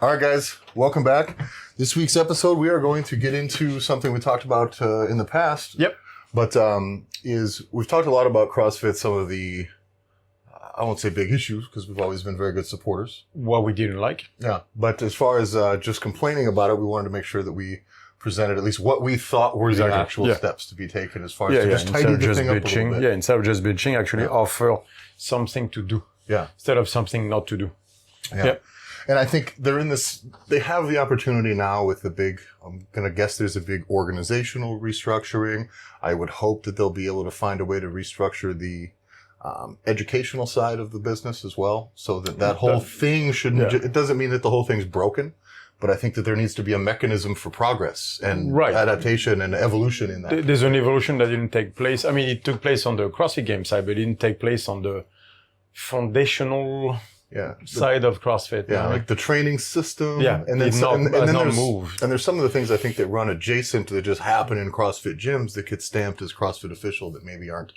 All right, guys, welcome back. This week's episode, we are going to get into something we talked about in the past. Yep. But we've talked a lot about CrossFit, some of the, I won't say big issues, because we've always been very good supporters. What we didn't like. Yeah. But as far as just complaining about it, we wanted to make sure that we presented at least what we thought were the actual steps to be taken as far as to just tidy the thing up a little bit. Yeah, instead of just bitching, actually offer something to do. Yeah. Instead of something not to do. Yeah. And I think they have the opportunity now with the big, I'm going to guess there's a big organizational restructuring. I would hope that they'll be able to find a way to restructure the educational side of the business as well. So that whole thing shouldn't, it doesn't mean that the whole thing's broken, but I think that there needs to be a mechanism for progress and adaptation and evolution in that. There's an evolution that didn't take place. I mean, it took place on the CrossFit Games side, but it didn't take place on the foundational side of CrossFit. Yeah, like the training system. Yeah, and then there's some of the things I think that run adjacent that just happen in CrossFit gyms that get stamped as CrossFit official that maybe aren't,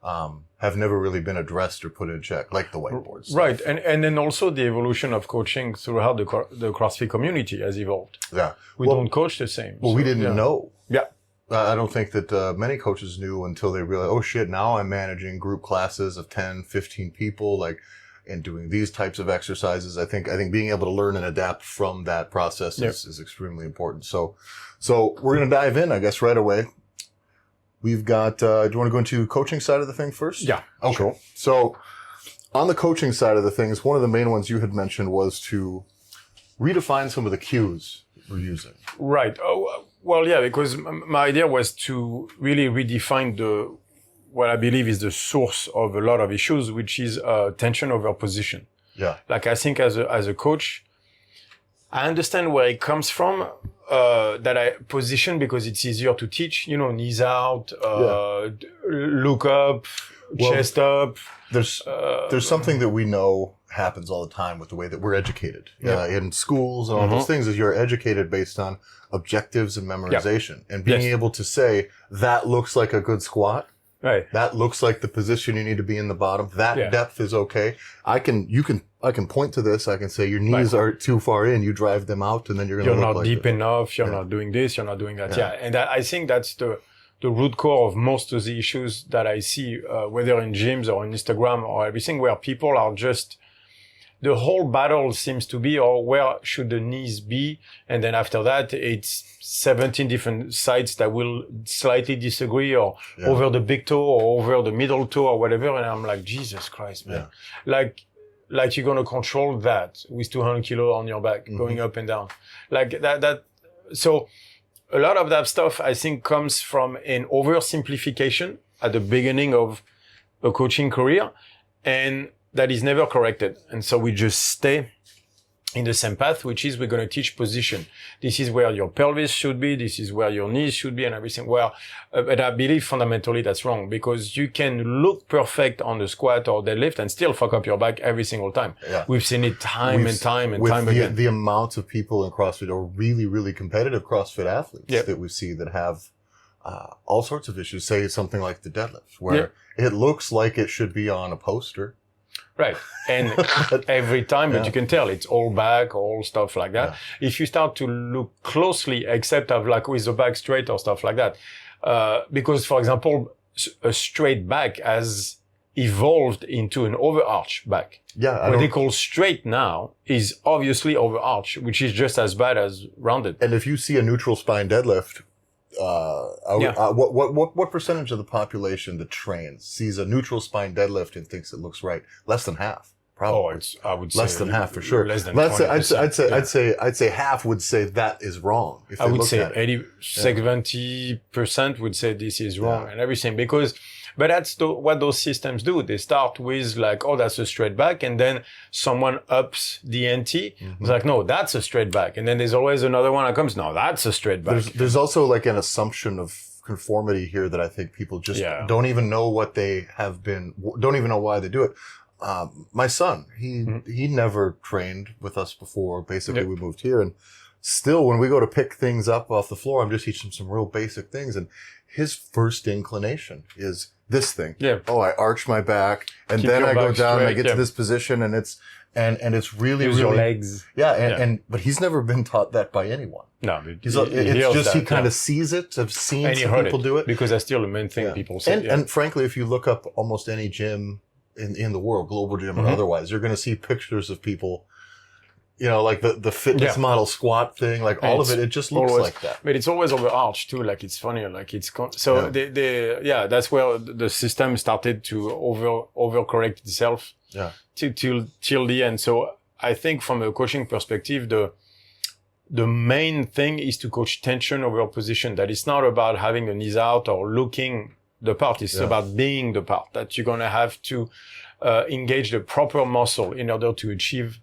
have never really been addressed or put in check, like the whiteboards. Right, and then also the evolution of coaching throughout the CrossFit community has evolved. Yeah. We don't coach the same. Well, we didn't know. Yeah. I don't think that many coaches knew until they realized, oh shit, now I'm managing group classes of 10, 15 people, and doing these types of exercises. I think being able to learn and adapt from that process is extremely important. So we're going to dive in, I guess, right away. We've got, do you want to go into coaching side of the thing first? Yeah. Okay. Sure. So on the coaching side of the things, one of the main ones you had mentioned was to redefine some of the cues we're using. Right. Oh, well, yeah, because my idea was to really redefine what I believe is the source of a lot of issues, which is tension over position. Yeah. Like I think as a coach, I understand where it comes from, that I position because it's easier to teach, knees out, look up, chest up. There's something that we know happens all the time with the way that we're educated in schools and all those things is you're educated based on objectives and memorization and being able to say that looks like a good squat. Right. That looks like the position you need to be in the bottom. That depth is okay. I can point to this. I can say your knees are too far in. You drive them out and then you're going to look like You're not deep enough. You're not doing this. You're not doing that. Yeah. And I think that's the root core of most of the issues that I see, whether in gyms or on Instagram or everything, where people are just, the whole battle seems to be, or where should the knees be? And then after that, it's 17 different sites that will slightly disagree or over the big toe or over the middle toe or whatever. And I'm like, Jesus Christ, man. Yeah. Like you're going to control that with 200 kilo on your back going up and down like that. So a lot of that stuff, I think, comes from an oversimplification at the beginning of a coaching career, and that is never corrected. And so we just stay in the same path, which is we're going to teach position. This is where your pelvis should be. This is where your knees should be and everything. Well, but I believe fundamentally that's wrong because you can look perfect on the squat or deadlift and still fuck up your back every single time. Yeah. We've seen it time and time again. The amount of people in CrossFit are really, really competitive CrossFit athletes that we see that have all sorts of issues. Say something like the deadlift, where it looks like it should be on a poster. Right. And every time, but you can tell it's all back, all stuff like that. Yeah. If you start to look closely, except of like with the back straight or stuff like that, because for example, a straight back has evolved into an overarch back. Yeah. What they call straight now is obviously overarch, which is just as bad as rounded. And if you see a neutral spine deadlift, what percentage of the population that trains sees a neutral spine deadlift and thinks it looks right? Less than half, probably. Oh, I would say less than half for sure. Less than 20%. I'd say half would say that is wrong. If I would say 70% would say this is wrong and everything but that's what those systems do. They start with like, oh, that's a straight back. And then someone ups the ante. It's like, no, that's a straight back. And then there's always another one that comes, no, that's a straight back. There's also like an assumption of conformity here that I think people just don't even know what they have been, don't even know why they do it. My son, he never trained with us before. Basically, we moved here and still when we go to pick things up off the floor, I'm just teaching him some real basic things. And his first inclination is this thing. Yeah. Oh, I arch my back and Keep then your I go back down and I straight, get to this position and it's really, Use really your legs. Yeah. But he's never been taught that by anyone. No, but It's just he kind of sees it. I've seen some people do it. Because that's still the main thing people say. And frankly, if you look up almost any gym in the world, global gym or otherwise, you're going to see pictures of people, you know, like the fitness model squat thing, like all of it just looks like that. But it's always overarched too. Like it's funny. Like it's that's where the system started to overcorrect itself. Yeah. Till the end. So I think from a coaching perspective, the main thing is to coach tension over position. That it's not about having a knees out or looking the part. It's about being the part. That you're gonna have to engage the proper muscle in order to achieve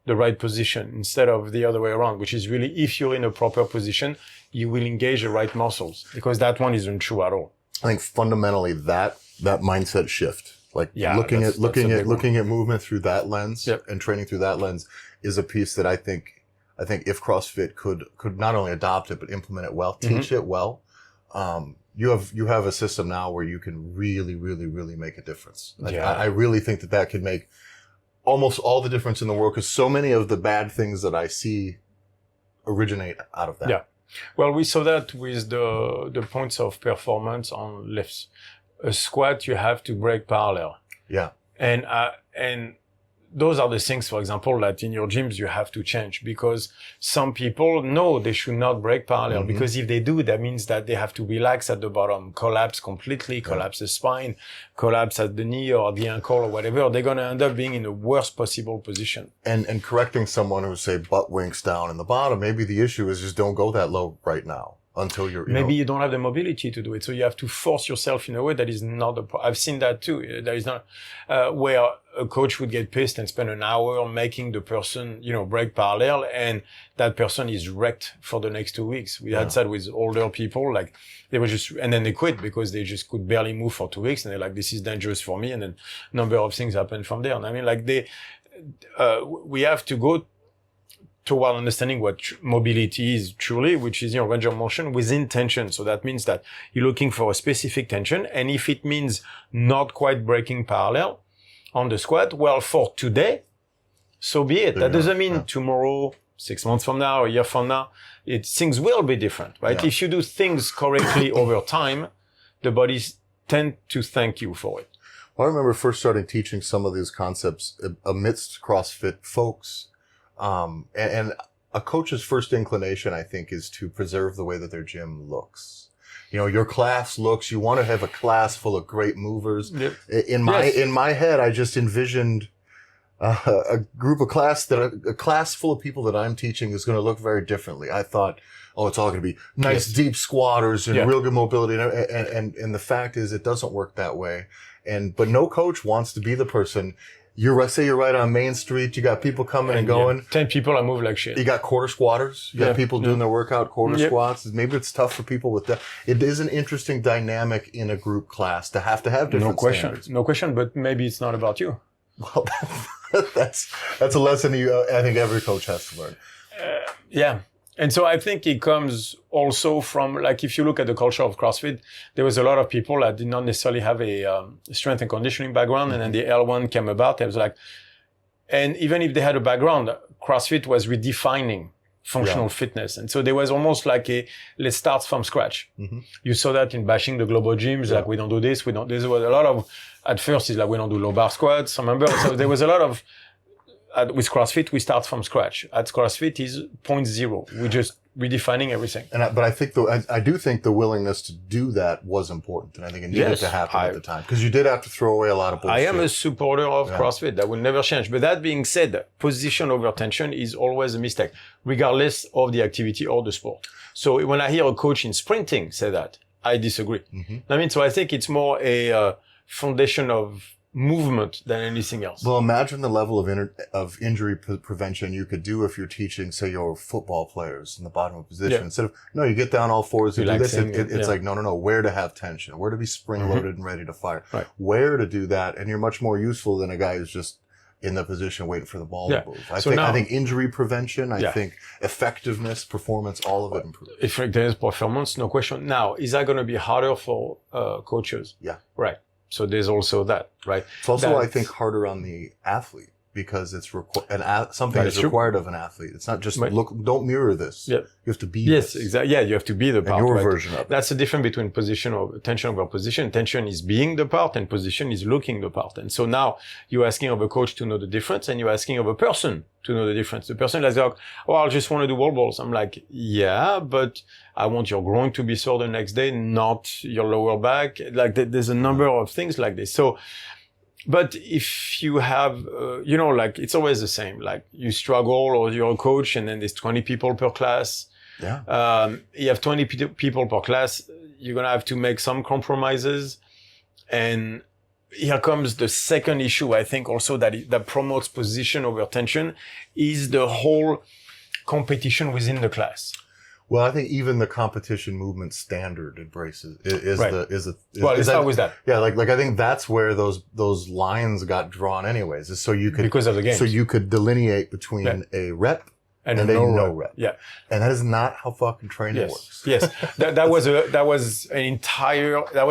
the right position instead of the other way around, which is really if you're in a proper position, you will engage the right muscles, because that one isn't true at all. I think fundamentally that mindset shift, like looking at movement through that lens and training through that lens is a piece that I think if CrossFit could not only adopt it, but implement it well, teach it well, you have a system now where you can really, really, really make a difference. I really think that could make almost all the difference in the world, because so many of the bad things that I see originate out of that. Yeah. Well, we saw that with the points of performance on lifts. A squat, you have to break parallel. Yeah. And those are the things, for example, that in your gyms you have to change, because some people know they should not break parallel, because if they do, that means that they have to relax at the bottom, collapse completely, collapse the spine, collapse at the knee or the ankle or whatever. They're going to end up being in the worst possible position. And correcting someone who say butt winks down in the bottom, maybe the issue is just don't go that low right now until you don't have the mobility to do it. So you have to force yourself in a way that is not I've seen that too. There is not, where a coach would get pissed and spend an hour making the person, break parallel, and that person is wrecked for the next 2 weeks. We had that with older people, like they were and then they quit because they just could barely move for 2 weeks. And they're like, this is dangerous for me. And then a number of things happen from there. And I mean, like we have to go toward understanding what mobility is truly, which is, range of motion within tension. So that means that you're looking for a specific tension. And if it means not quite breaking parallel on the squat, well, for today, so be it. That doesn't mean tomorrow, 6 months from now, a year from now, things will be different, right? Yeah. If you do things correctly over time, the bodies tend to thank you for it. Well, I remember first starting teaching some of these concepts amidst CrossFit folks. And a coach's first inclination, I think, is to preserve the way that their gym looks. Your class looks, you want to have a class full of great movers. Yep. In my head, I just envisioned a class full of people that I'm teaching is going to look very differently. I thought, it's all going to be nice, deep squatters and real good mobility. And the fact is it doesn't work that way. But no coach wants to be the person. Say you're right on Main Street. You got people coming and going. 10 people that move like shit. You got quarter squatters. You got people doing their workout quarter squats. Maybe it's tough for people with that. It is an interesting dynamic in a group class to have different standards. No question, but maybe it's not about you. Well, that's a lesson I think every coach has to learn. Yeah. And so I think it comes also from, like, if you look at the culture of CrossFit, there was a lot of people that did not necessarily have a strength and conditioning background. And then the L1 came about. It was like, and even if they had a background, CrossFit was redefining functional fitness. And so there was almost like let's start from scratch. You saw that in bashing the global gyms, like we don't do this, there was a lot of, at first it's like we don't do low bar squats, remember? So there was a lot of, with CrossFit, we start from scratch. At CrossFit is 0.0. We're just redefining everything. But I think I do think the willingness to do that was important, and I think it needed to happen at the time, because you did have to throw away a lot of bullshit. I am a supporter of CrossFit. That will never change. But that being said, position over tension is always a mistake, regardless of the activity or the sport. So when I hear a coach in sprinting say that, I disagree. So I think it's more a foundation of movement than anything else. Well, imagine the level of injury prevention you could do if you're teaching, say, your football players in the bottom of position. Instead of, you get down all fours and do this. It's like, no, where to have tension, where to be spring loaded and ready to fire, where to do that. And you're much more useful than a guy who's just in the position waiting for the ball Yeah. to move. I think injury prevention, I think effectiveness, performance, all of it improves. Effectiveness, performance, no question. Now, is that going to be harder for coaches? Yeah. Right. So there's also that, right? It's also, I think, harder on the athlete because it's something is required of an athlete. It's not just don't mirror this. Yeah. You have to be Yes, this. exactly. Yeah, you have to be the part. And your right? version of it. That's the difference between position or tension over position. Tension is being the part and position is looking the part. And so now you're asking of a coach to know the difference and you're asking of a person to know the difference. The person is like, oh, I just want to do wall balls. I'm like, yeah, but I want your groin to be sore the next day, not your lower back. Like there's a number of things like this. So, but if you have, like it's always the same, like you struggle or you're a coach and then there's 20 people per class. Yeah. You have 20 people per class. You're going to have to make some compromises. And here comes the second issue, I think also that promotes position over tension is the whole competition within the class. Well, I think even the competition movement standard embraces is let's start with that. Yeah, like I think that's where those lines got drawn anyways, is so you could because of the games. So you could delineate between a rep and a no rep. Yeah. And that is not how fucking training works. Yes. That was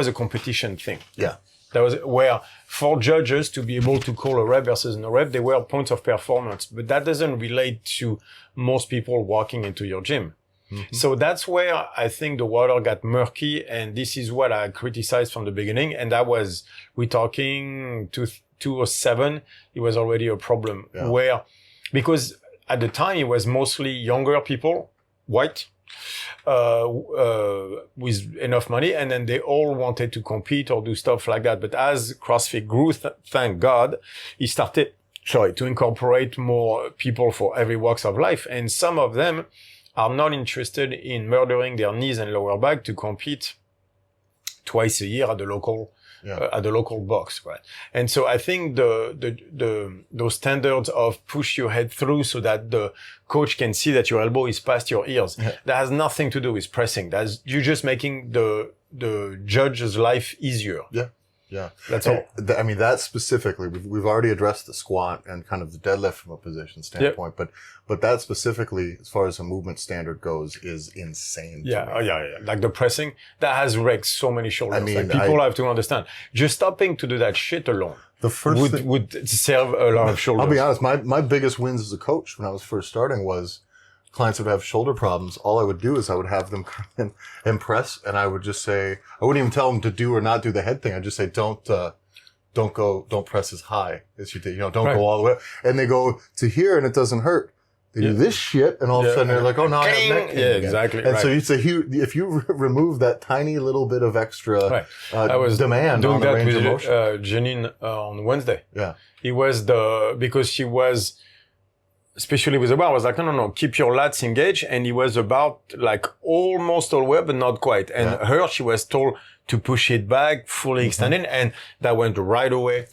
a competition thing. Yeah. That was where for judges to be able to call a rep versus no rep, they were points of performance, but that doesn't relate to most people walking into your gym. Mm-hmm. So that's where I think the water got murky, and this is what I criticized from the beginning. And that was, we're talking 2007, it was already a problem because at the time it was mostly younger people, white, with enough money, and then they all wanted to compete or do stuff like that. But as CrossFit grew, thank God, it started, to incorporate more people for every walks of life. And some of them are not interested in murdering their knees and lower back to compete twice a year at the local box, right? And so I think those standards of push your head through so that the coach can see that your elbow is past your ears, that has nothing to do with pressing. You're just making the judge's life easier. Yeah. Yeah. That's all. I mean, that specifically, we've already addressed the squat and kind of the deadlift from a position standpoint, but that specifically, as far as a movement standard goes, is insane. Yeah. Like the pressing, that has wrecked so many shoulders. I mean, like people have to understand. Just stopping to do that shit alone would serve a lot of shoulders. I'll be honest, my biggest wins as a coach when I was first starting was clients would have shoulder problems. All I would do is I would have them come in and press, and I would just say, I wouldn't even tell them to do or not do the head thing. I'd just say, don't press as high as you did. Don't go all the way. And they go to here and it doesn't hurt. They do this shit, and all of a sudden they're like, oh, no, I have neck pain again. Exactly. And so you'd say, if you remove that tiny little bit of extra I was demand on the range of motion. Julien on Wednesday. Yeah. It was because she was, especially with the bar, I was like, no, keep your lats engaged. And he was about like almost all the way, but not quite. And she was told to push it back, fully extended. And that went right away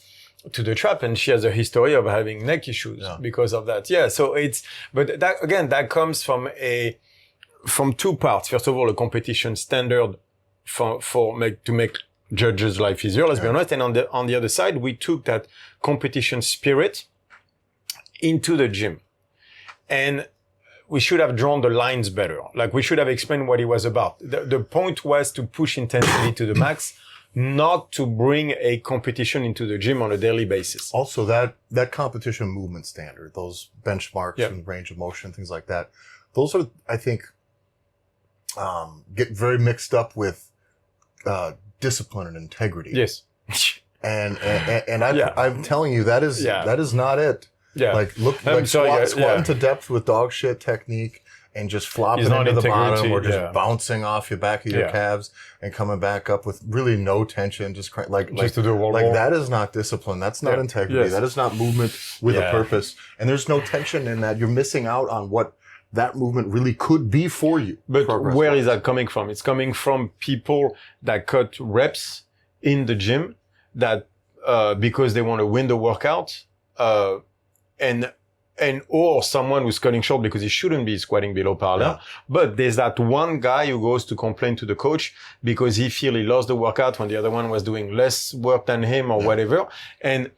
to the trap. And she has a history of having neck issues because of that. Yeah. So but that, again, that comes from two parts. First of all, a competition standard to make judges' life easier, let's be honest. And on the other side, we took that competition spirit into the gym. And we should have drawn the lines better. Like we should have explained what it was about. The point was to push intensity to the max, not to bring a competition into the gym on a daily basis. Also, that competition movement standard, those benchmarks and range of motion, things like that, those are, I think, get very mixed up with discipline and integrity. Yes. And I'm telling you, that is not it. Yeah. Like squatting to depth with dog shit technique and just flopping into the bottom or just bouncing off your back of your calves and coming back up with really no tension, just to do a wall ball. That is not discipline. That's not integrity. That is not movement with a purpose. And there's no tension in that. You're missing out on what that movement really could be for you. But where is that coming from? It's coming from people that cut reps in the gym that, because they want to win the workout, or someone who's cutting short because he shouldn't be squatting below parallel. But there's that one guy who goes to complain to the coach because he lost the workout when the other one was doing less work than him or whatever. And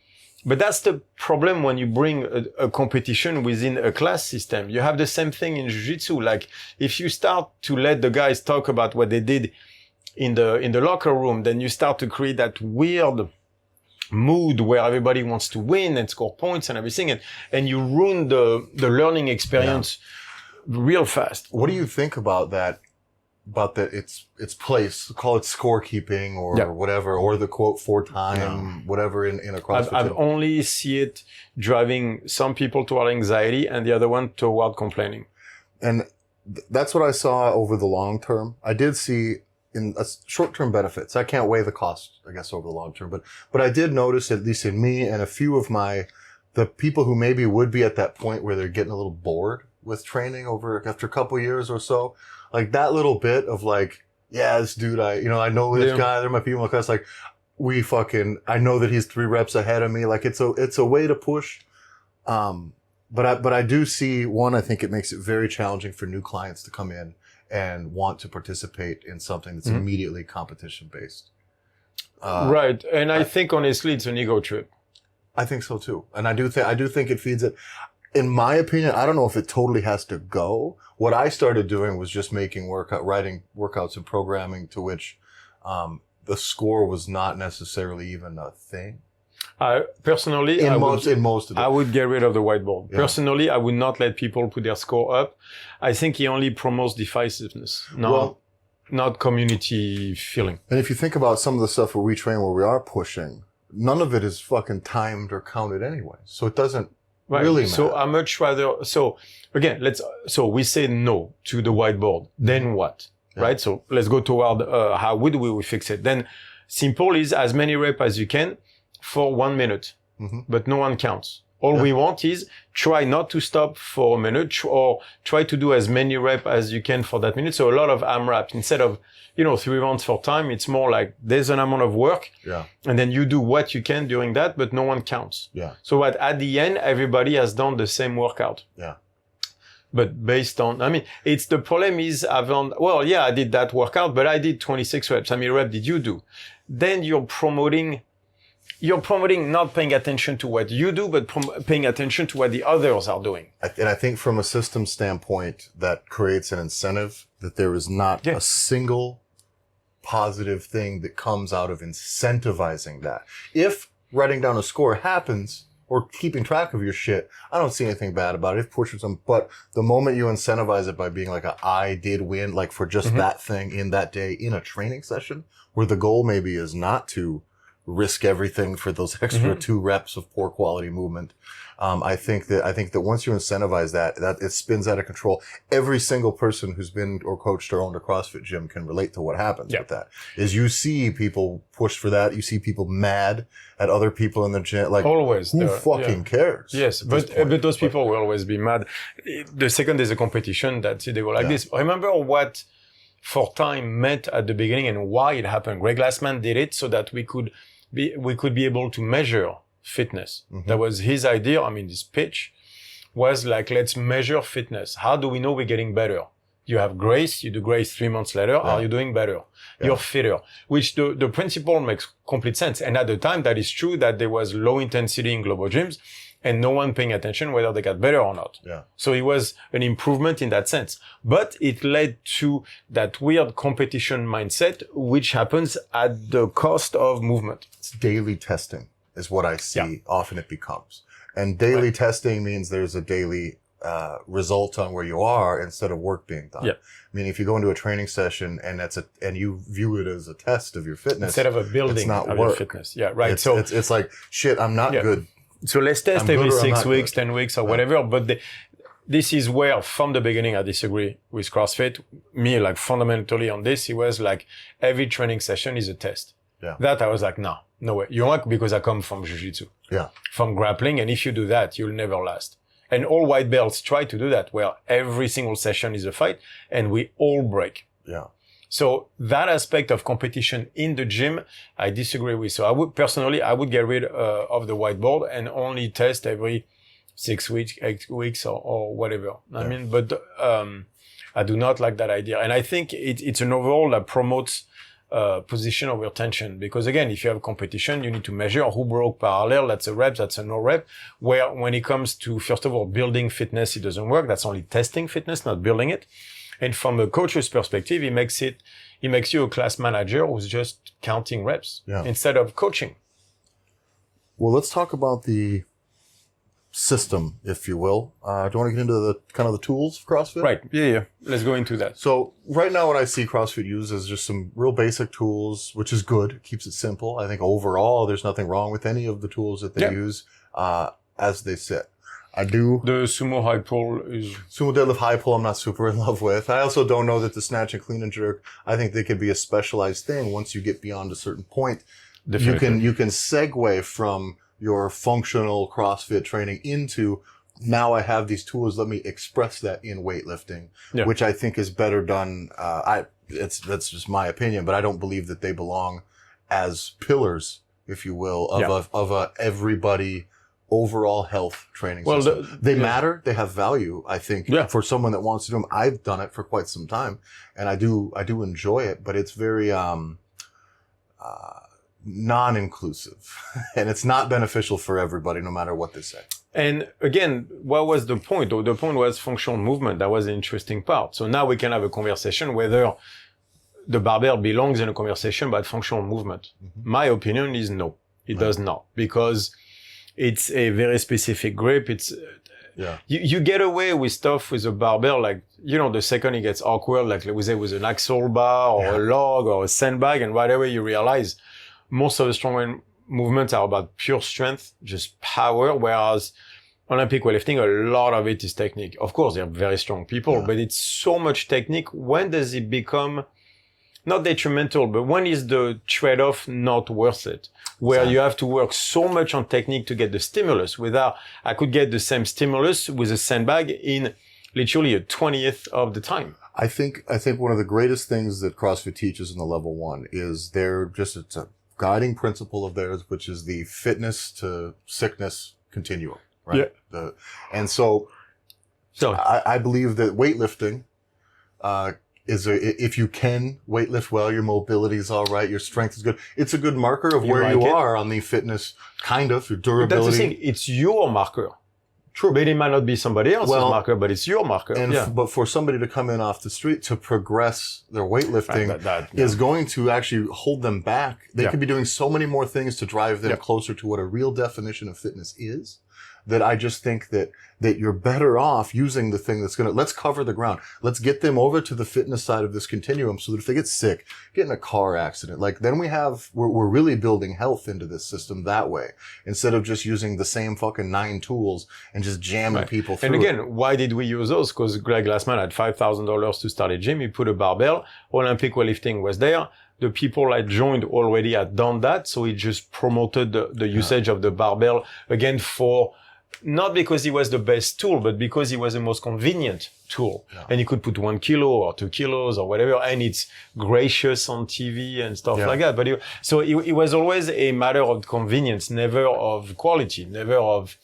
But that's the problem when you bring a competition within a class system. You have the same thing in jiu-jitsu. Like if you start to let the guys talk about what they did in the locker room, then you start to create that weird mood where everybody wants to win and score points and everything. And you ruin the learning experience real fast. What do you think about that? About its place, call it scorekeeping or whatever, or the quote 4-time, whatever in a CrossFit. I've only see it driving some people toward anxiety and the other one toward complaining. And that's what I saw over the long term. I did see in short-term benefits. I can't weigh the cost, I guess, over the long term, but I did notice, at least in me and a few of the people who maybe would be at that point where they're getting a little bored with training after a couple of years or so. Like that little bit of like, yeah, this dude, I know this guy, they're my people in class. Like I know that he's 3 reps ahead of me. Like it's a way to push. But I do see I think it makes it very challenging for new clients to come in and want to participate in something that's immediately competition based. Right. And I think honestly, it's an ego trip. I think so too. And I do think it feeds it. In my opinion, I don't know if it totally has to go. What I started doing was just writing workouts and programming to which, the score was not necessarily even a thing. Personally, in most of it. I would get rid of the whiteboard. Yeah. Personally, I would not let people put their score up. I think he only promotes divisiveness, not community feeling. And if you think about some of the stuff where we train, where we are pushing, none of it is fucking timed or counted anyway. So it doesn't really matter. So I much rather, again, we say no to the whiteboard. Then what? Yeah. Right? So let's go toward, how would we fix it? Then simple is as many reps as you can for 1 minute, but no one counts. All we want is try not to stop for a minute or try to do as many reps as you can for that minute. So a lot of AMRAP instead of, 3 rounds for time. It's more like there's an amount of work. Yeah. And then you do what you can during that, but no one counts. Yeah. So at the end, everybody has done the same workout. Yeah. But based on, it's the problem is I did that workout, but I did 26 reps. How many reps did you do? Then you're promoting not paying attention to what you do, but paying attention to what the others are doing. And I think from a system standpoint, that creates an incentive that there is not a single positive thing that comes out of incentivizing that. If writing down a score happens or keeping track of your shit, I don't see anything bad about it. If pushing some, but the moment you incentivize it by being like I did win, like for just that thing in that day in a training session where the goal maybe is not to risk everything for those extra 2 reps of poor quality movement. I think that once you incentivize that it spins out of control. Every single person who's been or coached or owned a CrossFit gym can relate to what happens with that. Is you see people push for that. You see people mad at other people in the gym. Like always, who fucking cares? Yes, but those people will always be mad. The second is a competition that they go like this. Remember what 4-time meant at the beginning and why it happened. Greg Glassman did it so that we could be able to measure fitness. That was his idea. This pitch was like, let's measure fitness. How do we know we're getting better? You have grace, you do grace 3 months later. Are you doing better? You're fitter, which the principle makes complete sense. And at the time, that is true that there was low intensity in global gyms and no one paying attention whether they got better or not. Yeah. So it was an improvement in that sense, but it led to that weird competition mindset, which happens at the cost of movement. It's daily testing is what I see often it becomes. And daily testing means there's a daily result on where you are instead of work being done. If you go into a training session and you view it as a test of your fitness instead of a building of work. Your fitness. Yeah, right. It's like shit. I'm not good. So let's test every 6 weeks, 10 weeks, or whatever. But this is where, from the beginning, I disagree with CrossFit. Me, like fundamentally on this, it was like every training session is a test. Yeah. That I was like, no way. You know, because I come from jiu-jitsu. Yeah. From grappling, and if you do that, you'll never last. And all white belts try to do that, where every single session is a fight, and we all break. Yeah. So that aspect of competition in the gym, I disagree with. So I would get rid of the whiteboard and only test every 6 weeks, 8 weeks or whatever. But I do not like that idea. And I think it's an overall that promotes position of your tension. Because again, if you have a competition, you need to measure who broke parallel. That's a rep, that's a no rep. Where when it comes to, first of all, building fitness, it doesn't work. That's only testing fitness, not building it. And from a coach's perspective, he makes you a class manager who's just counting reps instead of coaching. Well, let's talk about the system, if you will. Do you want to get into the kind of the tools of CrossFit? Right. Yeah. Let's go into that. So right now what I see CrossFit use is just some real basic tools, which is good. It keeps it simple. I think overall there's nothing wrong with any of the tools that they use as they sit. I do. The sumo high pull is... Sumo deadlift high pull I'm not super in love with. I also don't know that the snatch and clean and jerk, I think they could be a specialized thing once you get beyond a certain point. Definitely. You can segue from your functional CrossFit training into, now I have these tools, let me express that in weightlifting, which I think is better done. That's just my opinion, but I don't believe that they belong as pillars, if you will, of a everybody overall health training system. They matter. They have value, I think, for someone that wants to do them. I've done it for quite some time and I do enjoy it, but it's very, non-inclusive and it's not beneficial for everybody, no matter what they say. And again, what was the point? The point was functional movement. That was the interesting part. So now we can have a conversation whether the barbell belongs in a conversation about functional movement. Mm-hmm. My opinion is no, it does not, because it's a very specific grip. It's, you get away with stuff with a barbell, like, the second it gets awkward, like we say with an axle bar or a log or a sandbag, and right away you realize most of the strongman movements are about pure strength, just power, whereas Olympic weightlifting, a lot of it is technique. Of course, they're very strong people, but it's so much technique. When does it become not detrimental, but when is the trade-off not worth it? Where you have to work so much on technique to get the stimulus without, I could get the same stimulus with a sandbag in literally a 20th of the time. I think one of the greatest things that CrossFit teaches in the level 1 is it's a guiding principle of theirs, which is the fitness to sickness continuum, right? Yeah. And so I believe that weightlifting, if you can weightlift well, your mobility is all right, your strength is good. It's a good marker of where you are on the fitness, kind of, your durability. But that's the thing. It's your marker. True. But it might not be somebody else's marker, but it's your marker. But for somebody to come in off the street to progress their weightlifting is going to actually hold them back. They could be doing so many more things to drive them closer to what a real definition of fitness is, that I just think that you're better off using the thing that's let's cover the ground. Let's get them over to the fitness side of this continuum so that if they get sick, get in a car accident, then we're really building health into this system that way, instead of just using the same fucking 9 tools and just jamming people through. And again, why did we use those? Because Greg Glassman had $5,000 to start a gym. He put a barbell. Olympic weightlifting was there. The people I joined already had done that. So he just promoted the usage of the barbell again not because he was the best tool, but because he was the most convenient tool. Yeah. And he could put 1 kilo or 2 kilos or whatever, and it's gracious on TV and stuff like that. But it was always a matter of convenience, never of quality, never of,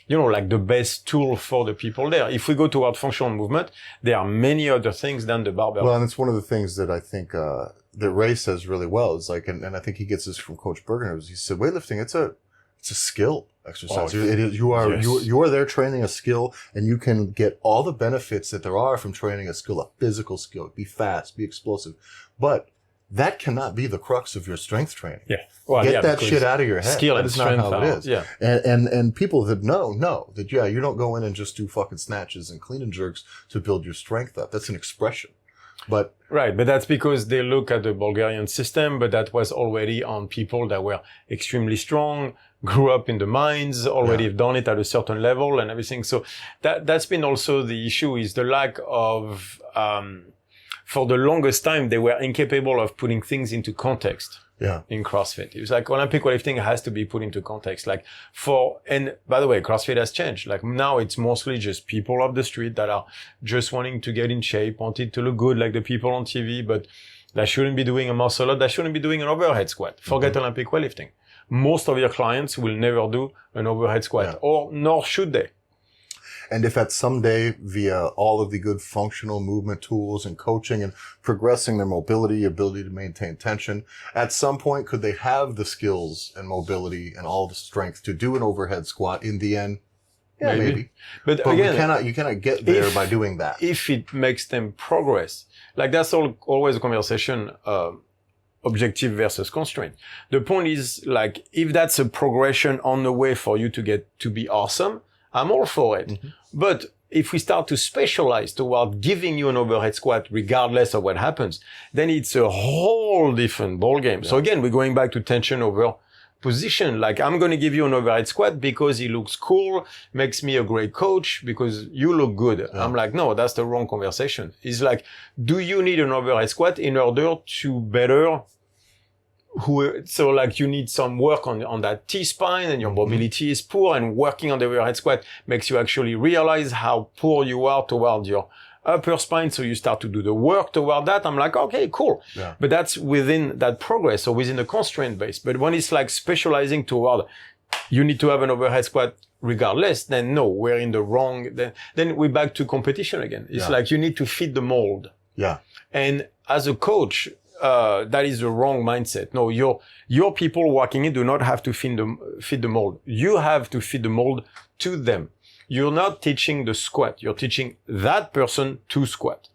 the best tool for the people there. If we go toward functional movement, there are many other things than the barbell. Well, and it's one of the things that I think, that Ray says really well. It's and I think he gets this from Coach Bergener. He said, weightlifting, it's a skill exercise. You are there training a skill, and you can get all the benefits that there are from training a skill, a physical skill. Be fast, be explosive. But that cannot be the crux of your strength training. Yeah. Well, get that shit out of your head. Skill that is not how it is. Yeah. And people that know that, you don't go in and just do fucking snatches and clean and jerks to build your strength up. That's an expression. But that's because they look at the Bulgarian system, but that was already on people that were extremely strong, grew up in the mines, already have done it at a certain level and everything. So that's been also the issue, is the lack of, for the longest time, they were incapable of putting things into context. In CrossFit. It was like Olympic weightlifting has to be put into context. And by the way, CrossFit has changed. Now it's mostly just people off the street that are just wanting to get in shape, wanting to look good like the people on TV, but that shouldn't be doing a muscle up. That shouldn't be doing an overhead squat. Forget Olympic weightlifting. Most of your clients will never do an overhead squat, nor should they. And if at some day, via all of the good functional movement tools and coaching and progressing their mobility, ability to maintain tension, at some point, could they have the skills and mobility and all the strength to do an overhead squat in the end? Yeah, maybe. But again, you cannot get there by doing that. If it makes them progress, like that's always a conversation, objective versus constraint. The point is, like, if that's a progression on the way for you to get to be awesome, I'm all for it. Mm-hmm. But if we start to specialize toward giving you an overhead squat regardless of what happens, then it's a whole different ballgame. Yeah. So again, we're going back to tension over position. Like, I'm going to give you an overhead squat because he looks cool, makes me a great coach because you look good. Yeah. I'm like, no, that's the wrong conversation. It's like, do you need an overhead squat in order to better so like you need some work on that T-spine and your mobility is poor, and working on the overhead squat makes you actually realize how poor you are toward your upper spine. So you start to do the work toward that. I'm like, okay, cool. Yeah. But that's within that progress or within the constraint base. But when it's like specializing toward, you need to have an overhead squat regardless, then no, we're in the wrong. Then we're back to competition again. It's like you need to fit the mold. Yeah. And as a coach, that is the wrong mindset. No, your people walking in do not have to fit the mold. You have to fit the mold to them. You're not teaching the squat. You're teaching that person to squat.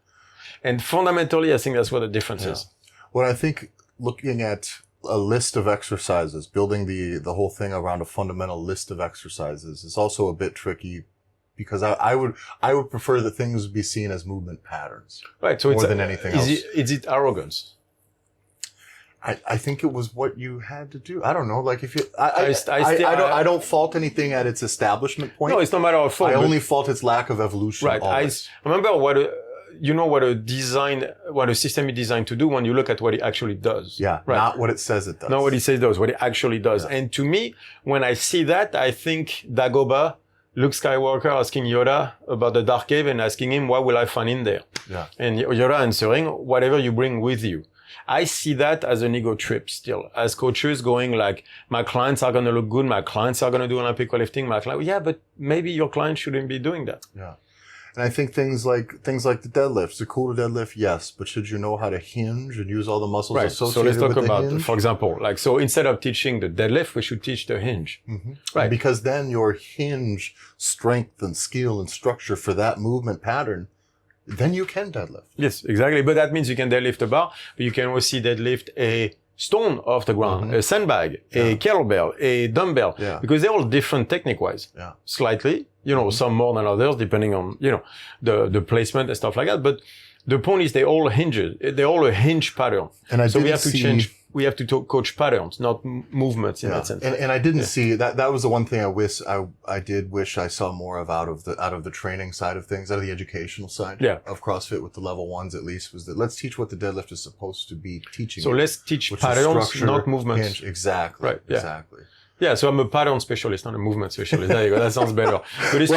And fundamentally, I think that's what the difference is. Well, I think looking at a list of exercises, building the whole thing around a fundamental list of exercises is also a bit tricky, because I would prefer that things be seen as movement patterns. Right. So more than anything else. Is it arrogance? I think it was what you had to do. I don't know. Like, if you, I don't fault anything at its establishment point. No, it's no matter of fault. I only fault its lack of evolution. Right. I remember what a system is designed to do when you look at what it actually does. Yeah. Right. Not what it says it does. Not what it says it does, what it actually does. Yeah. And to me, when I see that, I think Dagobah, Luke Skywalker asking Yoda about the dark cave and asking him, what will I find in there? Yeah. And Yoda answering, whatever you bring with you. I see that as an ego trip still, as coaches going like, my clients are going to look good, my clients are going to do Olympic lifting, yeah, but maybe your client shouldn't be doing that. Yeah. And I think things like the deadlifts, are cool to deadlift, yes, but should you know how to hinge and use all the muscles associated with the hinge? So let's talk about, for example, like, so instead of teaching the deadlift, we should teach the hinge. Mm-hmm. Right. Because then your hinge strength and skill and structure for that movement pattern, then you can deadlift. Yes, exactly. But that means you can deadlift a bar, but you can also deadlift a stone off the ground, a sandbag, a kettlebell, a dumbbell, because they're all different technique-wise. Yeah. Slightly, some more than others, depending on, the placement and stuff like that. But the point is they're all a hinge pattern. And so we have to coach patterns, not movements in that sense. And I didn't see that was the one thing I did wish I saw more of out of the training side of things, out of the educational side of CrossFit with the level ones at least, was that let's teach what the deadlift is supposed to be teaching. So let's teach patterns, not movements. Exactly. Right. Yeah. Exactly. Yeah, so I'm a pattern specialist, not a movement specialist. There you go. That sounds better. But it's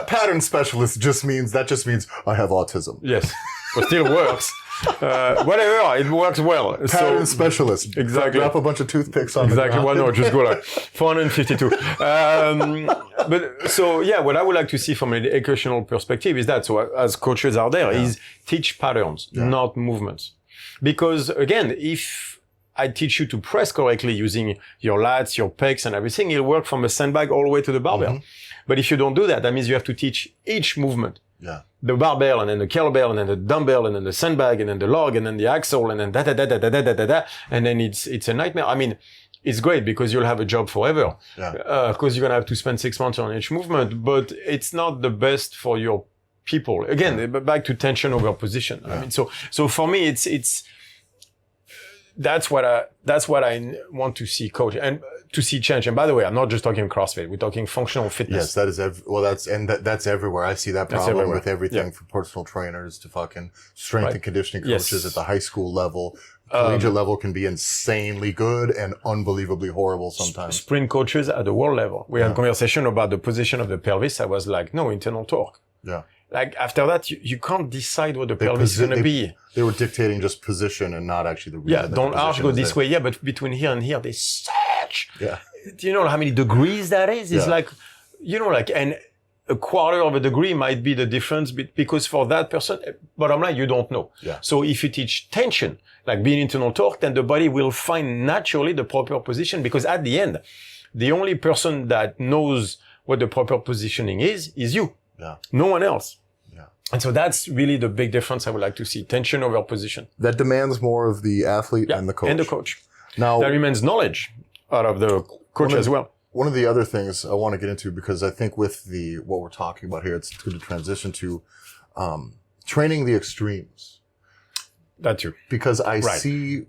pattern specialist just means I have autism. Yes. But still works. Whatever, it works well. Pattern specialist. Exactly. Drop a bunch of toothpicks on exactly. Well, no, just go like 452. But so, yeah, what I would like to see from an educational perspective is that, so as coaches out there, is teach patterns, not movements. Because again, if I teach you to press correctly using your lats, your pecs and everything, it'll work from a sandbag all the way to the barbell. Mm-hmm. But if you don't do that, that means you have to teach each movement. Yeah. The barbell and then the kettlebell and then the dumbbell and then the sandbag and then the log and then the axle and then da. And then it's a nightmare. I mean, it's great because you'll have a job forever. Yeah. Of course, you're going to have to spend 6 months on each movement, but it's not the best for your people. Again, back to tension over position. Yeah. I mean, so for me, that's what I want to see coach and to see change. And by the way, I'm not just talking CrossFit. We're talking functional fitness. Yes, that is that's everywhere. I see that problem with everything from personal trainers to fucking strength and conditioning coaches at the high school level. Collegiate level can be insanely good and unbelievably horrible sometimes. Sprint coaches at the world level. We had a conversation about the position of the pelvis. I was like, no, internal torque. Yeah. Like after that, you can't decide what the pelvis is going to be. They were dictating just position and not actually the reason. Yeah, don't arch go this way. Yeah, but between here and here, they search. Yeah. Do you know how many degrees that is? It's like, and a quarter of a degree might be the difference because for that person, bottom line, you don't know. Yeah. So if you teach tension, like being internal torque, then the body will find naturally the proper position, because at the end, the only person that knows what the proper positioning is you. Yeah. No one else. Yeah. And so that's really the big difference I would like to see. Tension over position. That demands more of the athlete and the coach. And the coach. Now, that demands knowledge out of the coach as well. One of the other things I want to get into, because I think with what we're talking about here, it's good to transition to training the extremes. That too. Because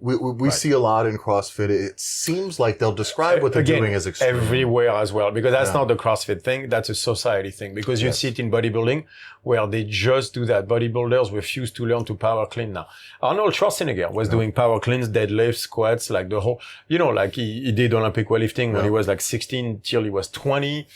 we see a lot in CrossFit. It seems like they'll describe what they're doing as extreme. Everywhere as well, because that's not the CrossFit thing. That's a society thing, because you see it in bodybuilding where they just do that. Bodybuilders refuse to learn to power clean now. Arnold Schwarzenegger was doing power cleans, deadlifts, squats, like the whole, like he did Olympic weightlifting when he was like 16 till he was 20.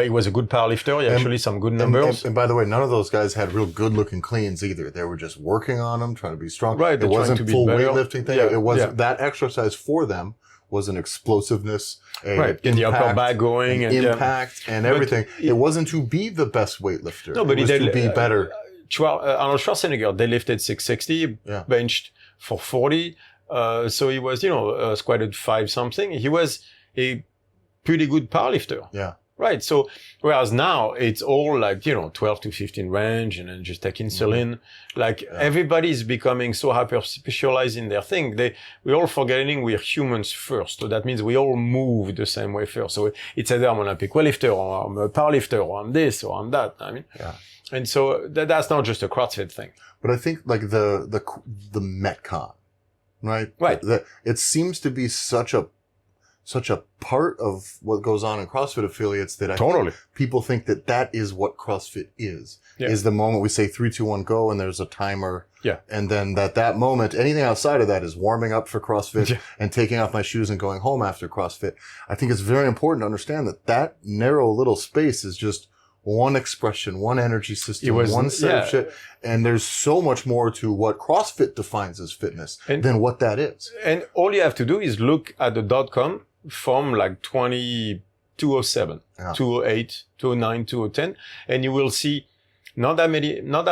He was a good powerlifter. He actually some good numbers. And by the way, none of those guys had real good looking cleans either. They were just working on them, trying to be strong. Right. It wasn't full weightlifting thing. Yeah, it wasn't that exercise for them was an explosiveness, in the upper back going and impact and everything. It wasn't to be the best weightlifter. No, but it was to be better. Arnold Schwarzenegger, they lifted 660, benched for 40. So he was, squatted 5 something. He was a pretty good powerlifter. Yeah. Right. So, whereas now it's all like, 12 to 15 range and then just take insulin. Everybody is becoming so hyper specialized in their thing. We're all forgetting we're humans first. So that means we all move the same way first. So it's either I'm an Olympic weightlifter or I'm a powerlifter or I'm this or I'm that. I mean, and so that's not just a CrossFit thing. But I think like the Metcon, right? Right. It seems to be such a part of what goes on in CrossFit affiliates that I think people think that is what CrossFit is. Yeah. Is the moment we say 3, 2, 1, go, and there's a timer. Yeah. And then that moment, anything outside of that is warming up for CrossFit and taking off my shoes and going home after CrossFit. I think it's very important to understand that narrow little space is just one expression, one energy system, one set of shit. And there's so much more to what CrossFit defines as fitness than what that is. And all you have to do is look at the .com from like 207, 208, 209, 210, and you will see not that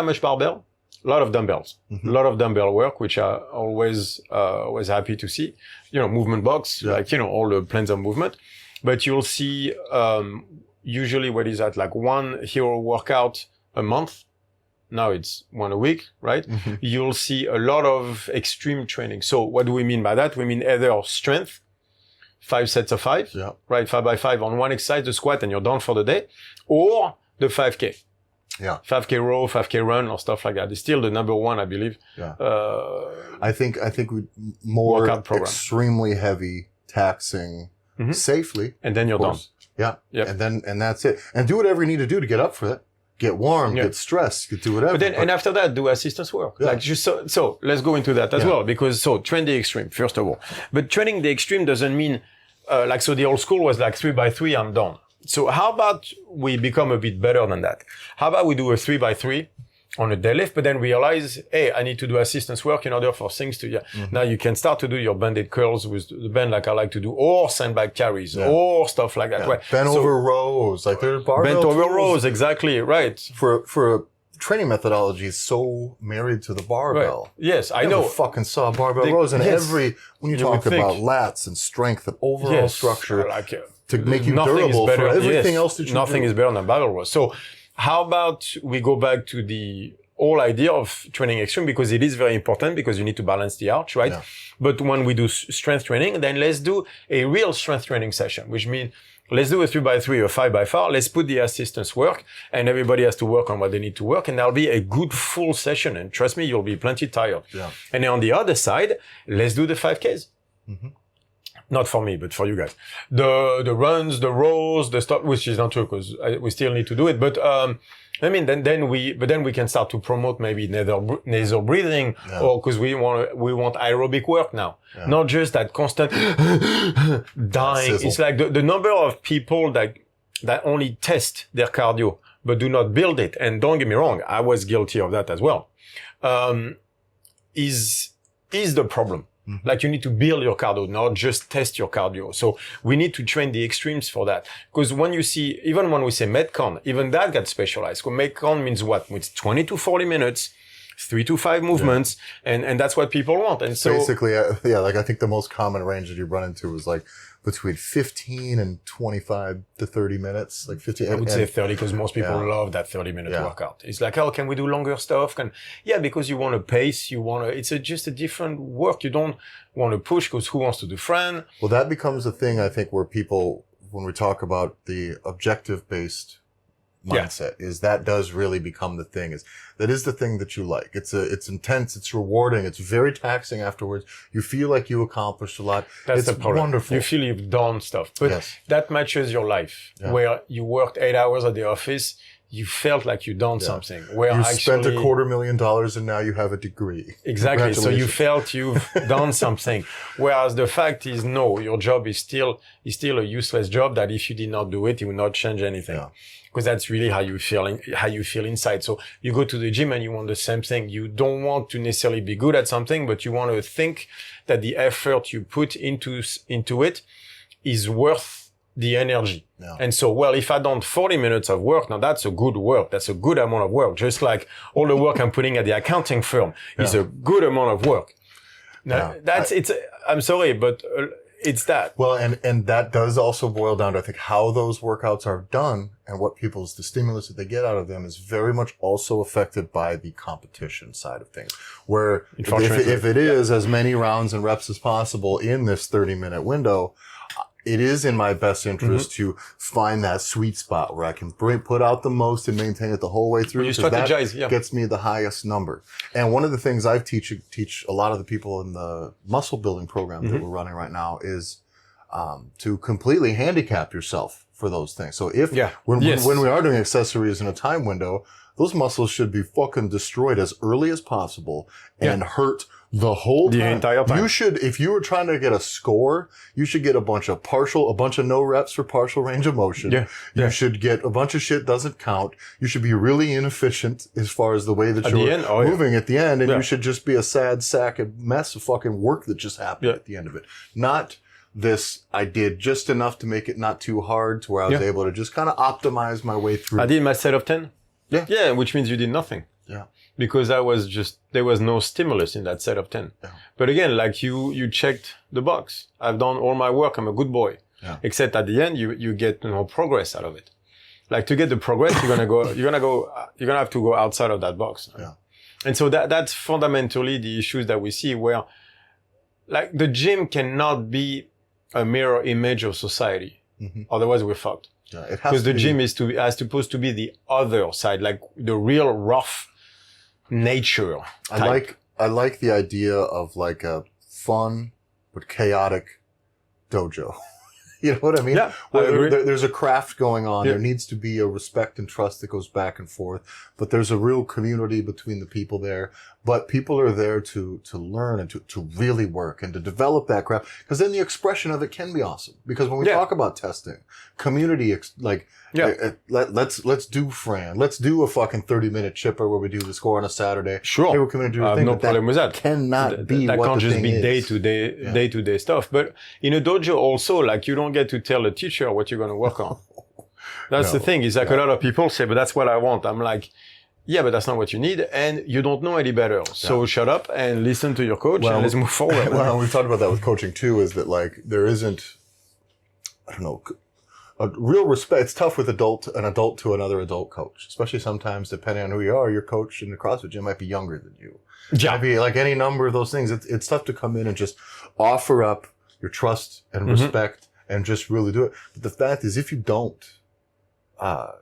much barbell, a lot of dumbbells, a lot of dumbbell work, which I always happy to see, movement box, all the plans of movement, but you'll see, usually what is that, like one hero workout a month. Now it's one a week, right? Mm-hmm. You'll see a lot of extreme training. So what do we mean by that? We mean either strength, 5 sets of 5, right? 5 by 5 on one exercise, the squat, and you're done for the day, or the 5K. Yeah. 5K row, 5K run, or stuff like that. It's still the number one, I believe. Yeah. I think we more extremely heavy, taxing, safely. And then you're done. Yeah. Yep. And that's it. And do whatever you need to do to get up for it. Get warm, get stressed, do whatever. But then, and after that, do assistance work. Yeah. Like just so let's go into that as well, because train the extreme, first of all. But training the extreme doesn't mean, so the old school was like 3 by 3, I'm done. So how about we become a bit better than that? How about we do a 3 by 3 on a deadlift, but then realize, hey, I need to do assistance work in order for things to, Now you can start to do your banded curls with the band like I like to do, or sandbag carries, or stuff like that. Yeah. Right? Bent over rows, like there's barbell bent over rows, exactly, right. For a training methodology is so married to the barbell. Right. Yes, I know. Fucking saw barbell rows, and when you talk about lats and strength and overall structure, to make you durable for everything else that you do. Nothing is better than barbell rows. So, how about we go back to the whole idea of training extreme, because it is very important, because you need to balance the arch, right? Yeah. But when we do strength training, then let's do a real strength training session, which means let's do a 3 by 3 or 5 by 5. Let's put the assistance work, and everybody has to work on what they need to work, and that'll be a good full session. And trust me, you'll be plenty tired. Yeah. And then on the other side, let's do the 5Ks. Mm-hmm. Not for me, but for you guys. The runs, the rows, the stuff, which is not true because we still need to do it. But, then we can start to promote maybe nasal breathing, or because we want aerobic work now. Yeah. Not just that constant dying. It's like the number of people that only test their cardio, but do not build it. And don't get me wrong, I was guilty of that as well. Is the problem. Mm-hmm. Like you need to build your cardio, not just test your cardio. So we need to train the extremes for that. Because when you see, even when we say Metcon, even that got specialized. So Metcon means what? It's 20 to 40 minutes, 3 to 5 movements, and that's what people want. And so basically, like I think the most common range that you run into is like between 15 and 25 to 30 minutes, like 15. I would say 30 because most people love that 30-minute workout. It's like, oh, can we do longer stuff? Because you want to pace, it's just a different work. You don't want to push because who wants to do friend? Well, that becomes a thing, I think, where people, when we talk about the objective-based mindset, is that does really become the thing. That is the thing that you like. It's intense. It's rewarding. It's very taxing afterwards. You feel like you accomplished a lot. That's it's the problem. Wonderful. You feel you've done stuff, but that matches your life. Yeah. Where you worked 8 hours at the office, you felt like you done something. Where you spent $250,000 and now you have a degree. Exactly. So you felt you've done something. Whereas the fact is, no, your job is still a useless job. That if you did not do it, it would not change anything. Yeah. Because that's really how you feel inside. So you go to the gym and you want the same thing. You don't want to necessarily be good at something, but you want to think that the effort you put into it is worth the energy. Yeah. And so, if I done 40 minutes of work, now that's a good work. That's a good amount of work. Just like all the work I'm putting at the accounting firm is a good amount of work. Now, I'm sorry, but it's that. Well, and that does also boil down to, I think, how those workouts are done and what the stimulus that they get out of them is very much also affected by the competition side of things. Where if it is as many rounds and reps as possible in this 30-minute window, it is in my best interest to find that sweet spot where I can put out the most and maintain it the whole way through. You strategize, that gets me the highest number. And one of the things I teach a lot of the people in the muscle building program that we're running right now is to completely handicap yourself for those things. So when we are doing accessories in a time window, those muscles should be fucking destroyed as early as possible and hurt the whole time. The entire time. You should, if you were trying to get a score, you should get a bunch of no reps for partial range of motion. Yeah. You should get a bunch of shit doesn't count. You should be really inefficient as far as the way that you're moving at the end. And you should just be a sad sack of mess of fucking work that just happened at the end of it. Not this, I did just enough to make it not too hard to where I was able to just kind of optimize my way through. I did my set of 10. Yeah, which means you did nothing. Yeah. Because there was no stimulus in that set of 10. Yeah. But again, like you checked the box. I've done all my work. I'm a good boy. Yeah. Except at the end, you get no progress out of it. Like to get the progress, you're gonna have to go outside of that box. Yeah. And so that's fundamentally the issues that we see where like the gym cannot be a mirror image of society. Mm-hmm. Otherwise we're fucked. Yeah, because the gym is supposed to be the other side, like the real rough nature type. I like the idea of like a fun but chaotic dojo. You know what I mean? Yeah, there's a craft going on. Yeah. There needs to be a respect and trust that goes back and forth. But there's a real community between the people there. But people are there to learn and to really work and to develop that craft. Because then the expression of it can be awesome. Because when we talk about testing, community, let's do Fran. Let's do a fucking 30-minute chipper where we do the score on a Saturday. Sure. Hey, we're coming to do the thing. No problem with that. Cannot be that what can't the just thing be is. day-to-day stuff. But in a dojo also, like you don't get to tell the teacher what you're going to work on. That's the thing. Is like a lot of people say, but that's what I want. I'm like, yeah, but that's not what you need, and you don't know any better. So shut up and listen to your coach, and let's move forward. Well, we've talked about that with coaching too, is that like there isn't, I don't know, a real respect. It's tough with an adult to another adult coach, especially sometimes depending on who you are. Your coach in the CrossFit gym might be younger than you. Yeah. Might be like any number of those things. It's tough to come in and just offer up your trust and respect and just really do it. But the fact is, if you don't,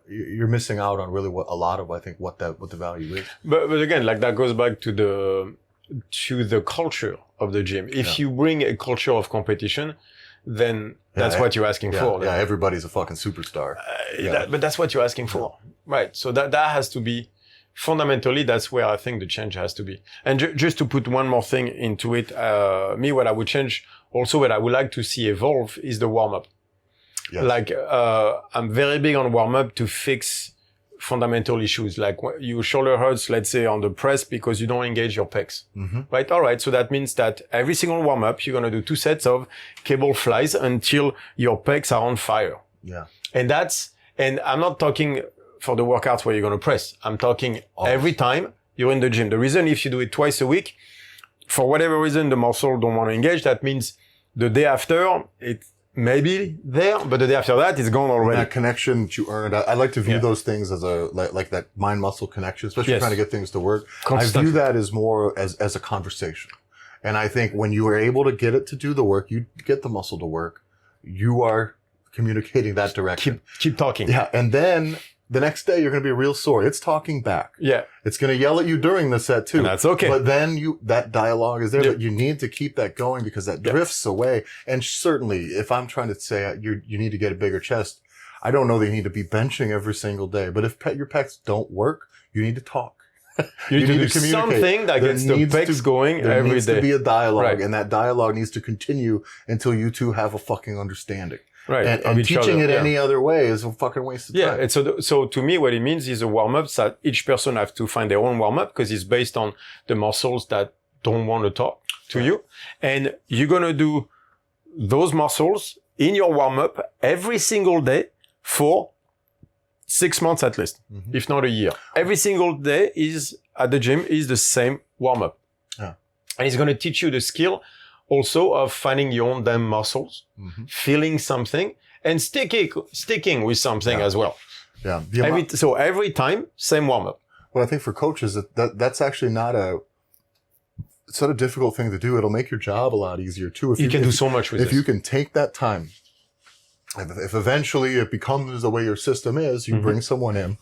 you're missing out on really what the value is. But again, like that goes back to the culture of the gym. If you bring a culture of competition, then that's what you're asking for. Yeah, everybody's a fucking superstar. But that's what you're asking for. Right. So that has to be, fundamentally, that's where I think the change has to be. And just to put one more thing into it, what I would change, also what I would like to see evolve is the warm-up. Yes. Like, I'm very big on warm-up to fix fundamental issues, like your shoulder hurts, let's say on the press because you don't engage your pecs, right? All right. So that means that every single warm up, you're going to do 2 sets of cable flies until your pecs are on fire. Yeah. And I'm not talking for the workouts where you're going to press. I'm talking every time you're in the gym. The reason if you do it twice a week, for whatever reason, the muscle don't want to engage, that means the day after, it may be there, but the day after that, it's gone already. That connection that you earned. I like to view those things as like that mind-muscle connection, especially trying to get things to work. Constantly. I view that as more as a conversation. And I think when you are able to get it to do the work, you get the muscle to work, you are communicating that direction. Keep talking. Yeah. And then the next day you're going to be real sore. It's talking back. Yeah. It's going to yell at you during the set too. And that's okay. But then that dialogue is there, but you need to keep that going because that drifts away. And certainly if I'm trying to say you need to get a bigger chest, I don't know that you need to be benching every single day, but if your pecs don't work, you need to talk. You need to do something that gets the pecs going every day. There needs to be a dialogue and that dialogue needs to continue until you two have a fucking understanding. Right. And teaching it any other way is a fucking waste of time. Yeah. And so to me, what it means is a warm-up that each person have to find their own warm-up because it's based on the muscles that don't want to talk to you. And you're going to do those muscles in your warm-up every single day for 6 months at least, if not a year. Every single day is at the gym is the same warm-up. Yeah. And it's going to teach you the skill also of finding your own damn muscles, feeling something, and sticking with something as well. Yeah. So every time, same warm-up. Well, I think for coaches, that's actually it's not a difficult thing to do. It'll make your job a lot easier too. If you can do so much with If you can take that time, if eventually it becomes the way your system is, you bring someone in,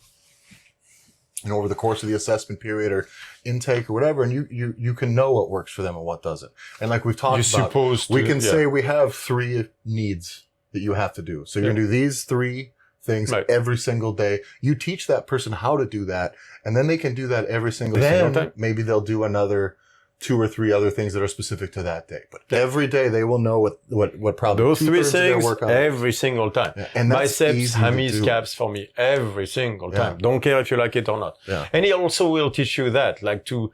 and over the course of the assessment period or intake or whatever, and you can know what works for them and what doesn't. And like we've talked about, we can say we have 3 needs that you have to do. So you're going to do these 3 things every single day. You teach that person how to do that, and then they can do that every single time. Maybe they'll do another 2 or 3 other things that are specific to that day. But every day they will know what probably those 3 things work every single time. Yeah. And biceps, hammies, calves for me every single time. Don't care if you like it or not. Yeah. And he also will teach you that, like to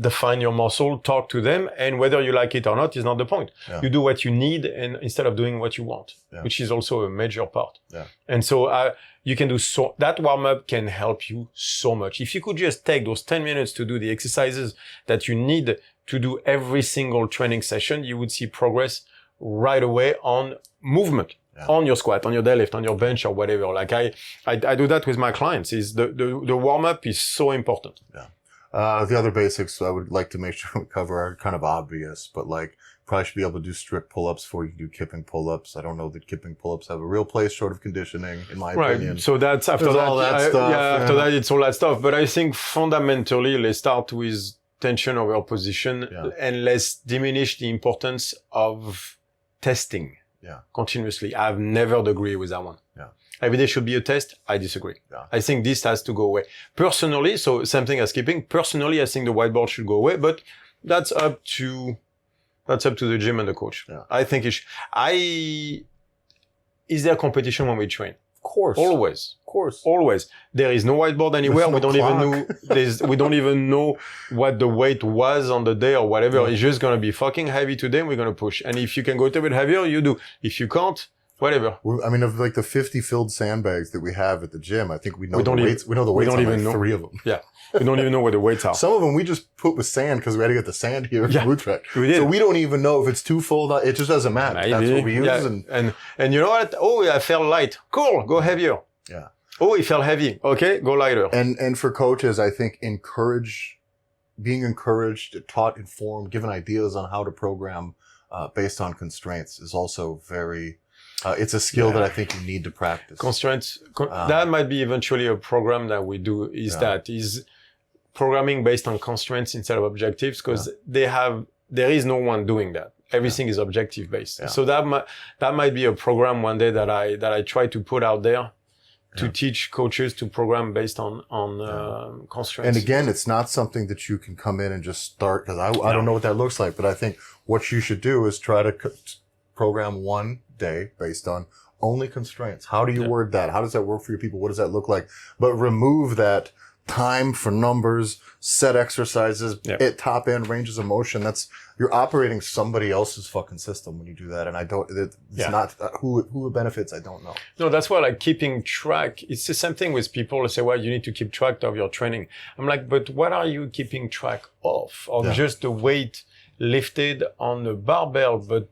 define your muscle, talk to them, and whether you like it or not is not the point. Yeah. You do what you need and instead of doing what you want, which is also a major part. Yeah. And so you can do that warm-up can help you so much. If you could just take those 10 minutes to do the exercises that you need to do every single training session, you would see progress right away on movement, on your squat, on your deadlift, on your bench or whatever. Like I do that with my clients. Is the warm-up is so important. Yeah. The other basics I would like to make sure we cover are kind of obvious, but like probably should be able to do strict pull-ups before you can do kipping pull-ups. I don't know that kipping pull-ups have a real place short of conditioning, in my opinion. So that's after that, all that stuff. After that, it's all that stuff. But I think fundamentally, let's start with tension over position and let's diminish the importance of testing continuously. I've never agreed with that one. Yeah. Every day should be a test. I disagree. Yeah. I think this has to go away. Personally, so same thing as skipping. Personally, I think the whiteboard should go away, but that's up to the gym and the coach. Yeah. I think is there competition when we train? Of course. Always. Of course. Always. There is no whiteboard anywhere. We don't even know what the weight was on the day or whatever. It's just going to be fucking heavy today and we're going to push. And if you can go a bit heavier, you do. If you can't, whatever. I mean, of like the 50 filled sandbags that we have at the gym, I think we know the weights. We know the weights on like 3 of them. Yeah. We don't even know what the weights are. Some of them we just put with sand because we had to get the sand here in Utrecht. We did. So we don't even know if it's too full. It just doesn't matter. Maybe. That's what we use. Yeah. And you know what? Oh, I felt light. Cool. Go heavier. Yeah. Oh, it felt heavy. Okay. Go lighter. And for coaches, I think being encouraged, taught, informed, given ideas on how to program based on constraints is also very... it's a skill that I think you need to practice. Constraints. That might be eventually a program that we do is programming based on constraints instead of objectives because there is no one doing that. Everything is objective based. Yeah. So that might be a program one day that I try to put out there to teach coaches to program based on constraints. And again, it's not something that you can come in and just start because I don't know what that looks like, but I think what you should do is try to program one day based on only constraints. How do you word that? How does that work for your people? What does that look like? But remove that time for numbers, set exercises, at top end ranges of motion. You're operating somebody else's fucking system when you do that. And it's not who it benefits. I don't know. No, that's why like keeping track. It's the same thing with people who say, well, you need to keep track of your training. I'm like, but what are you keeping track of? Of just the weight lifted on the barbell, but,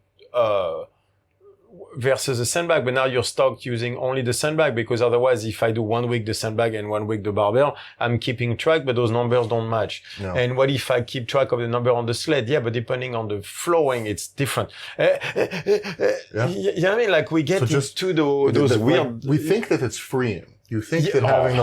versus a sandbag, but now you're stuck using only the sandbag because otherwise if I do 1 week the sandbag and 1 week the barbell, I'm keeping track, but those numbers don't match. No. And what if I keep track of the number on the sled? Yeah, but depending on the flowing, it's different. You know what I mean? Like we get into those weird... We think that it's freeing. You think that having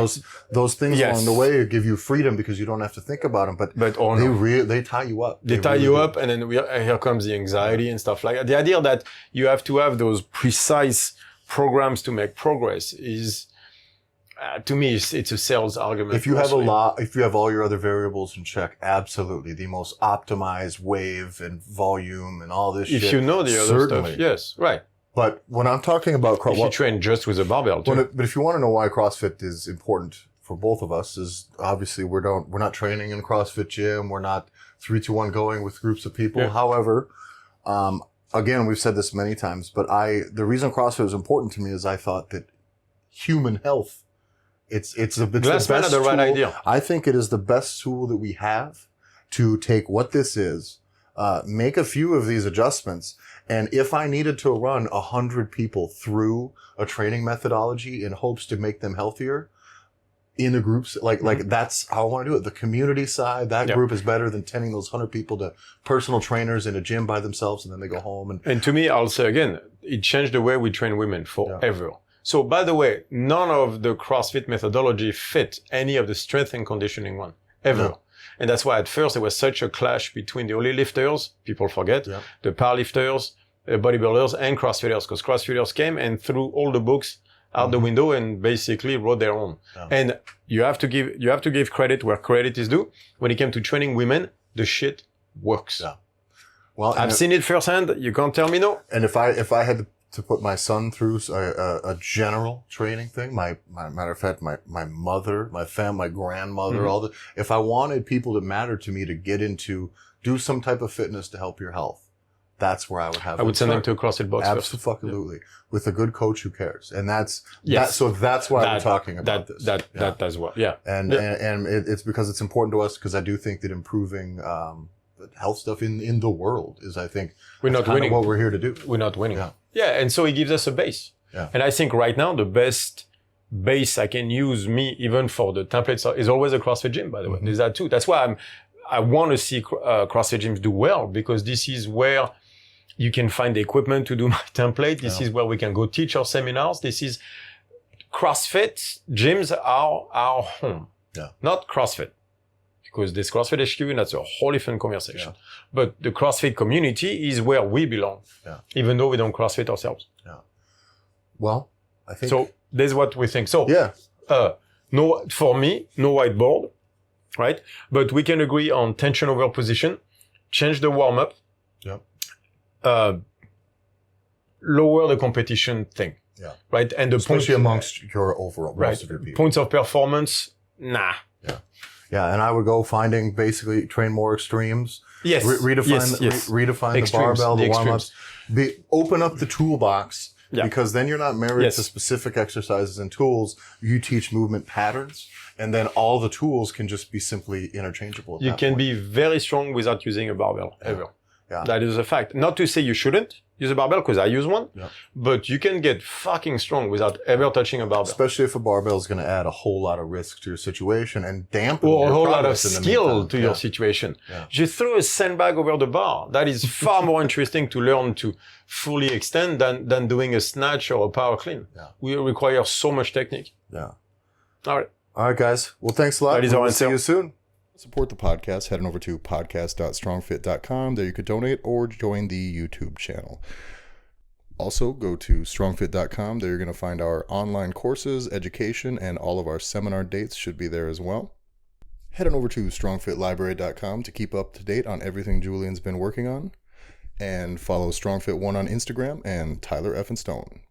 those things along the way give you freedom because you don't have to think about them, but they tie you up. They tie you up, and then here comes the anxiety and stuff like that. The idea that you have to have those precise programs to make progress is, to me, it's a sales argument. If you have if you have all your other variables in check, absolutely, the most optimized wave and volume and all this shit. If you know the other stuff, yes, right. But when I'm talking about if you train just with a barbell, too. But if you want to know why CrossFit is important for both of us, is obviously we're not training in a CrossFit gym. We're not 3-2-1 going with groups of people. Yeah. However, again, we've said this many times, but the reason CrossFit was important to me is I thought that human health, it's the best tool. Right idea. I think it is the best tool that we have to take what this is, make a few of these adjustments. And if I needed to run 100 people through a training methodology in hopes to make them healthier in the groups, like that's how I want to do it. The community side, that group is better than sending those 100 people to personal trainers in a gym by themselves and then they go home. And to me, I'll say again, it changed the way we train women forever. Yeah. So by the way, none of the CrossFit methodology fit any of the strength and conditioning one ever. No. And that's why at first there was such a clash between the only lifters, people forget, the powerlifters, bodybuilders, and CrossFitters, because CrossFitters came and threw all the books out the window and basically wrote their own. Yeah. And you have to give credit where credit is due. When it came to training women, the shit works. Yeah. Well, I've seen it firsthand. You can't tell me no. And if I had to put my son through a general training thing, matter of fact, my mother, my grandmother, if I wanted people that mattered to me to get into, do some type of fitness to help your health, that's where I would have. I would send them to a CrossFit box. Absolutely, with a good coach who cares, and that's why we're talking about this. That as well. Yeah, and it's because it's important to us because I do think that improving health stuff in the world is, I think, we're not winning. What we're here to do. We're not winning. Yeah, and so it gives us a base. Yeah. And I think right now the best base I can use, even for the templates, is always a CrossFit gym. By the way, there's that too. That's why I want to see CrossFit gyms do well, because this is where you can find the equipment to do my template. This is where we can go teach our seminars. This is CrossFit gyms are our home, not CrossFit. Because this CrossFit HQ, that's a whole different conversation. Yeah. But the CrossFit community is where we belong, even though we don't CrossFit ourselves. Yeah. Well, I think... So, that's what we think. So, for me, no whiteboard, right? But we can agree on tension over position, change the warm-up, lower the competition thing, right? And the especially amongst your overall, most of your people. Points of performance, nah. Yeah, and I would go basically train more extremes. Yes. Redefine the barbell, the warm-ups. Open up the toolbox, because then you're not married to specific exercises and tools. You teach movement patterns, and then all the tools can just be simply interchangeable. You can be very strong without using a barbell, ever. Yeah. That is a fact. Not to say you shouldn't use a barbell, because I use one, but you can get fucking strong without ever touching a barbell. Especially if a barbell is going to add a whole lot of risk to your situation and dampen your a whole lot of progress skill to your situation. Yeah. You throw a sandbag over the bar. That is far more interesting to learn to fully extend than doing a snatch or a power clean. Yeah. We require so much technique. Yeah. All right, guys. Well, thanks a lot. We'll see you soon. Support the podcast, heading over to podcast.strongfit.com. There you could donate or join the YouTube channel. Also, go to strongfit.com. There you're going to find our online courses, education, and all of our seminar dates should be there as well. Head on over to strongfitlibrary.com to keep up to date on everything Julien's been working on. And follow StrongFit1 on Instagram and Tyler F. and Stone.